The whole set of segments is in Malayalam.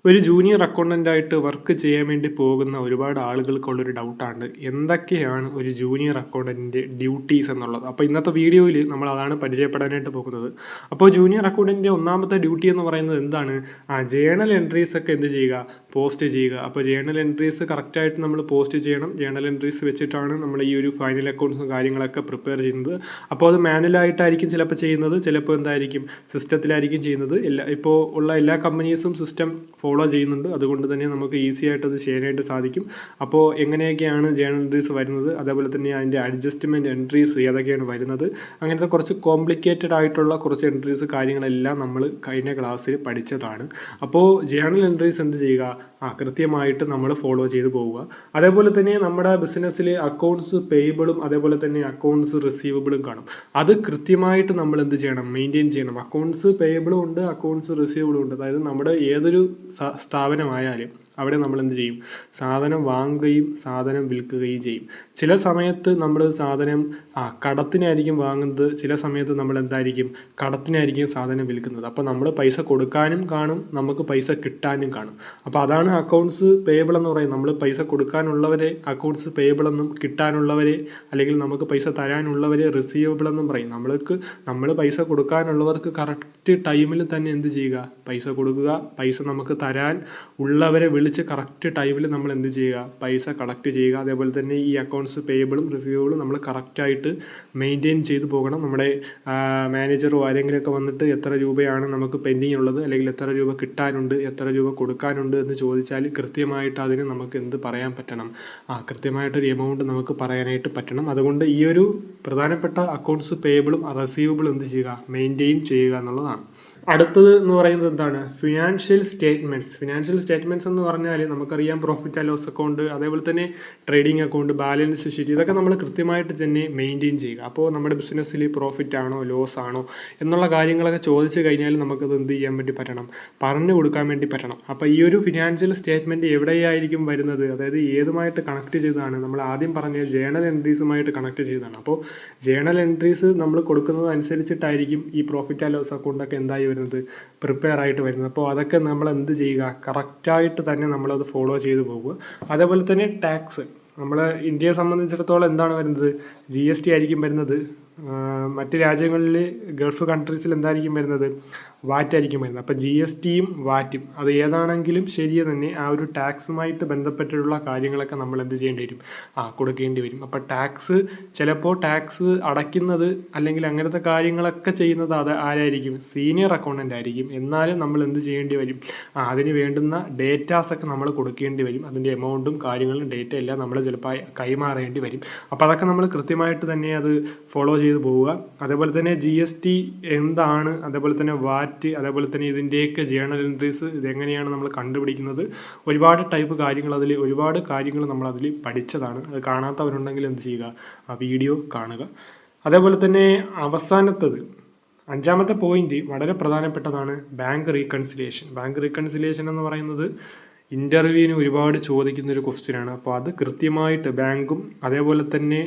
ഒരു ജൂനിയർ അക്കൗണ്ടൻ്റായിട്ട് വർക്ക് ചെയ്യാൻ വേണ്ടി പോകുന്ന ഒരുപാട് ആളുകൾക്കുള്ളൊരു ഡൗട്ടാണ് എന്തൊക്കെയാണ് ഒരു ജൂനിയർ അക്കൗണ്ടൻറ്റിൻ്റെ ഡ്യൂട്ടീസ് എന്നുള്ളത്. അപ്പോൾ ഇന്നത്തെ വീഡിയോയിൽ നമ്മൾ അതാണ് പരിചയപ്പെടാനായിട്ട് പോകുന്നത്. അപ്പോൾ ജൂനിയർ അക്കൗണ്ടൻറ്റിൻ്റെ ഒന്നാമത്തെ ഡ്യൂട്ടി എന്ന് പറയുന്നത് എന്താണ്? ജേണൽ എൻട്രീസ് ഒക്കെ എന്ത് ചെയ്യുക? പോസ്റ്റ് ചെയ്യുക. അപ്പോൾ ജേണൽ എൻട്രീസ് കറക്റ്റായിട്ട് നമ്മൾ പോസ്റ്റ് ചെയ്യണം. ജേണൽ എൻട്രീസ് വെച്ചിട്ടാണ് നമ്മൾ ഈ ഒരു ഫൈനൽ അക്കൗണ്ട്സും കാര്യങ്ങളൊക്കെ പ്രിപ്പയർ ചെയ്യുന്നത്. അപ്പോൾ അത് മാനുവലായിട്ടായിരിക്കും ചിലപ്പോൾ ചെയ്യുന്നത്, ചിലപ്പോൾ എന്തായിരിക്കും സിസ്റ്റത്തിലായിരിക്കും ചെയ്യുന്നത്. ഇപ്പോൾ ഉള്ള എല്ലാ കമ്പനീസും സിസ്റ്റം ഫോളോ ചെയ്യുന്നുണ്ട്. അതുകൊണ്ട് തന്നെ നമുക്ക് ഈസി ആയിട്ട് അത് ചെയ്യാനായിട്ട് സാധിക്കും. അപ്പോൾ എങ്ങനെയൊക്കെയാണ് ജേണൽ എൻട്രീസ് വരുന്നത്, അതേപോലെ തന്നെ അതിൻ്റെ അഡ്ജസ്റ്റ്മെൻറ്റ് എൻട്രീസ് ഏതൊക്കെയാണ് വരുന്നത്, അങ്ങനത്തെ കുറച്ച് കോംപ്ലിക്കേറ്റഡ് ആയിട്ടുള്ള കുറച്ച് എൻട്രീസ് കാര്യങ്ങളെല്ലാം നമ്മൾ കഴിഞ്ഞ ക്ലാസ്സിൽ പഠിച്ചതാണ്. അപ്പോൾ ജേണൽ എൻട്രീസ് എന്ത് ചെയ്യുക? കൃത്യമായിട്ട് നമ്മൾ ഫോളോ ചെയ്ത് പോവുക. അതേപോലെ തന്നെ നമ്മുടെ ബിസിനസ്സിൽ അക്കൗണ്ട്സ് പേയബിളും അതേപോലെ തന്നെ അക്കൗണ്ട്സ് റിസീവബിളും കാണും. അത് കൃത്യമായിട്ട് നമ്മൾ എന്ത് ചെയ്യണം? മെയിൻറ്റെയിൻ ചെയ്യണം. അക്കൗണ്ട്സ് പേയബിളും ഉണ്ട്, അക്കൗണ്ട്സ് റിസീവബിളും ഉണ്ട്. അതായത് നമ്മുടെ ഏതൊരു സ്ഥാപനമായാലും അവിടെ നമ്മൾ എന്ത് ചെയ്യും? സാധനം വാങ്ങുകയും സാധനം വിൽക്കുകയും ചെയ്യും. ചില സമയത്ത് നമ്മൾ സാധനം കടത്തിനായിരിക്കും വാങ്ങുന്നത്, ചില സമയത്ത് നമ്മൾ എന്തായിരിക്കും? കടത്തിനായിരിക്കും സാധനം വിൽക്കുന്നത്. അപ്പോൾ നമ്മൾ പൈസ കൊടുക്കാനും കാണും, നമുക്ക് പൈസ കിട്ടാനും കാണും. അപ്പോൾ അതാണ് അക്കൗണ്ട്സ് പേയബിൾ എന്ന് പറയുന്നത്. നമ്മൾ പൈസ കൊടുക്കാനുള്ളവരെ അക്കൗണ്ട്സ് പേയബിൾ എന്നും, കിട്ടാനുള്ളവരെ അല്ലെങ്കിൽ നമുക്ക് പൈസ തരാനുള്ളവരെ റിസീവബിൾ എന്നും പറയും. നമ്മൾ പൈസ കൊടുക്കാനുള്ളവർക്ക് കറക്റ്റ് ടൈമിൽ തന്നെ എന്ത് ചെയ്യുക? പൈസ കൊടുക്കുക. പൈസ നമുക്ക് തരാൻ ഉള്ളവരെ വിളിച്ച് കറക്റ്റ് ടൈമിൽ നമ്മൾ എന്ത് ചെയ്യുക? പൈസ കളക്ട് ചെയ്യുക. അതേപോലെ തന്നെ ഈ അക്കൗണ്ട്സ് പേയബിളും റിസീവബിളും നമ്മൾ കറക്റ്റായിട്ട് മെയിൻറ്റെയിൻ ചെയ്ത് പോകണം. നമ്മുടെ മാനേജറോ ആരെങ്കിലുമൊക്കെ വന്നിട്ട് എത്ര രൂപയാണ് നമുക്ക് പെൻഡിങ് ഉള്ളത്, അല്ലെങ്കിൽ എത്ര രൂപ കിട്ടാനുണ്ട്, എത്ര രൂപ കൊടുക്കാനുണ്ട് എന്ന് ചോദിച്ചാൽ കൃത്യമായിട്ട് അതിന് നമുക്ക് എന്ത് പറയാൻ പറ്റണം? കൃത്യമായിട്ടൊരു എമൗണ്ട് നമുക്ക് പറയാനായിട്ട് പറ്റണം. അതുകൊണ്ട് ഈ ഒരു പ്രധാനപ്പെട്ട അക്കൗണ്ട്സ് പേയബിളും റിസീവബിളും എന്ത് ചെയ്യുക? മെയിൻറ്റെയിൻ ചെയ്യുക എന്നുള്ളതാണ്. അടുത്തത് എന്ന് പറയുന്നത് എന്താണ്? ഫിനാൻഷ്യൽ സ്റ്റേറ്റ്മെൻറ്റ്സ് എന്ന് പറഞ്ഞാൽ നമുക്കറിയാം പ്രോഫിറ്റ് ആൻഡ് ലോസ് അക്കൗണ്ട്, അതേപോലെ തന്നെ ട്രേഡിംഗ് അക്കൗണ്ട്, ബാലൻസ് ഷീറ്റ്, ഇതൊക്കെ നമ്മൾ കൃത്യമായിട്ട് തന്നെ മെയിൻറ്റെയിൻ ചെയ്യുക. അപ്പോൾ നമ്മുടെ ബിസിനസ്സിൽ പ്രോഫിറ്റ് ആണോ ലോസ് ആണോ എന്നുള്ള കാര്യങ്ങളൊക്കെ ചോദിച്ചു കഴിഞ്ഞാൽ നമുക്കത് എന്ത് ചെയ്യാൻ വേണ്ടി പറ്റണം? പറഞ്ഞു കൊടുക്കാൻ വേണ്ടി പറ്റണം. അപ്പോൾ ഈ ഒരു ഫിനാൻഷ്യൽ സ്റ്റേറ്റ്മെൻറ്റ് എവിടെയായിരിക്കും വരുന്നത്? അതായത് ഏതുമായിട്ട് കണക്ട് ചെയ്തതാണ്? നമ്മൾ ആദ്യം പറഞ്ഞ ജേണൽ എൻട്രീസുമായിട്ട് കണക്ട് ചെയ്തതാണ്. അപ്പോൾ ജേണൽ എൻട്രീസ് നമ്മൾ കൊടുക്കുന്നത് അനുസരിച്ചിട്ടായിരിക്കും ഈ പ്രോഫിറ്റ് ആൻഡ് ലോസ് അക്കൗണ്ടൊക്കെ എന്തായി വരുന്നത്? പ്രിപ്പയർ ആയിട്ട് വരുന്നത്. അപ്പോൾ അതൊക്കെ നമ്മൾ എന്ത് ചെയ്യുക? കറക്റ്റായിട്ട് തന്നെ നമ്മളത് ഫോളോ ചെയ്ത് പോകുക. അതേപോലെ തന്നെ ടാക്സ്, നമ്മൾ ഇന്ത്യയെ സംബന്ധിച്ചിടത്തോളം എന്താണ് വരുന്നത്? GST ആയിരിക്കും വരുന്നത്. മറ്റ് രാജ്യങ്ങളിൽ ഗൾഫ് കൺട്രീസിൽ എന്തായിരിക്കും വരുന്നത്? വാറ്റ് ആയിരിക്കും വരുന്നത്. അപ്പോൾ GSTയും വാറ്റും അത് ഏതാണെങ്കിലും ശരി തന്നെ ആ ഒരു ടാക്സുമായിട്ട് ബന്ധപ്പെട്ടിട്ടുള്ള കാര്യങ്ങളൊക്കെ നമ്മൾ എന്ത് ചെയ്യേണ്ടി വരും? കൊടുക്കേണ്ടി വരും. അപ്പോൾ ചിലപ്പോൾ ടാക്സ് അടയ്ക്കുന്നത് അല്ലെങ്കിൽ അങ്ങനത്തെ കാര്യങ്ങളൊക്കെ ചെയ്യുന്നത് അത് ആരായിരിക്കും? സീനിയർ അക്കൗണ്ടൻ്റ് ആയിരിക്കും. എന്നാലും നമ്മൾ എന്ത് ചെയ്യേണ്ടി വരും? അതിന് വേണ്ടുന്ന ഡേറ്റാസൊക്കെ നമ്മൾ കൊടുക്കേണ്ടി വരും. അതിൻ്റെ എമൗണ്ടും കാര്യങ്ങളും ഡേറ്റ എല്ലാം നമ്മൾ ചിലപ്പോൾ കൈമാറേണ്ടി വരും. അപ്പോൾ അതൊക്കെ നമ്മൾ കൃത്യമായിട്ട് തന്നെ അത് ഫോളോ ചെയ്ത് പോവുക. അതേപോലെ തന്നെ GST എന്താണ്, അതേപോലെ തന്നെ വാറ്റ്, അതേപോലെ തന്നെ ഇതിൻ്റെയൊക്കെ ജേണൽ എൻട്രീസ് ഇതെങ്ങനെയാണ് നമ്മൾ കണ്ടുപിടിക്കുന്നത്, ഒരുപാട് ടൈപ്പ് കാര്യങ്ങൾ ഒരുപാട് കാര്യങ്ങൾ നമ്മൾ അതിൽ പഠിച്ചതാണ്. അത് കാണാത്തവരുണ്ടെങ്കിൽ എന്ത് ചെയ്യുക? ആ വീഡിയോ കാണുക. അതേപോലെ തന്നെ അവസാനത്തത് 5ാമത്തെ പോയിന്റ് വളരെ പ്രധാനപ്പെട്ടതാണ്, ബാങ്ക് റീകൺസിലിയേഷൻ എന്ന് പറയുന്നത് ഇൻ്റർവ്യൂവിന് ഒരുപാട് ചോദിക്കുന്നൊരു ക്വസ്റ്റ്യനാണ്. അപ്പോൾ അത് കൃത്യമായിട്ട് ബാങ്കും അതേപോലെ തന്നെ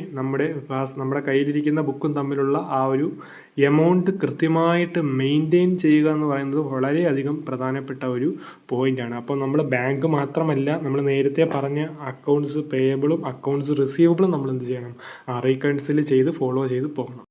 നമ്മുടെ കയ്യിലിരിക്കുന്ന ബുക്കും തമ്മിലുള്ള ആ ഒരു എമൗണ്ട് കൃത്യമായിട്ട് മെയിൻറ്റെയിൻ ചെയ്യുക എന്ന് പറയുന്നത് വളരെയധികം പ്രധാനപ്പെട്ട ഒരു പോയിൻ്റാണ്. അപ്പോൾ നമ്മൾ ബാങ്ക് മാത്രമല്ല, നമ്മൾ നേരത്തെ പറഞ്ഞ അക്കൗണ്ട്സ് പേയബിളും അക്കൗണ്ട്സ് റിസീവബിളും നമ്മൾ എന്ത് ചെയ്യണം? റീകൺസിൽ ചെയ്ത് ഫോളോ ചെയ്ത് പോകണം.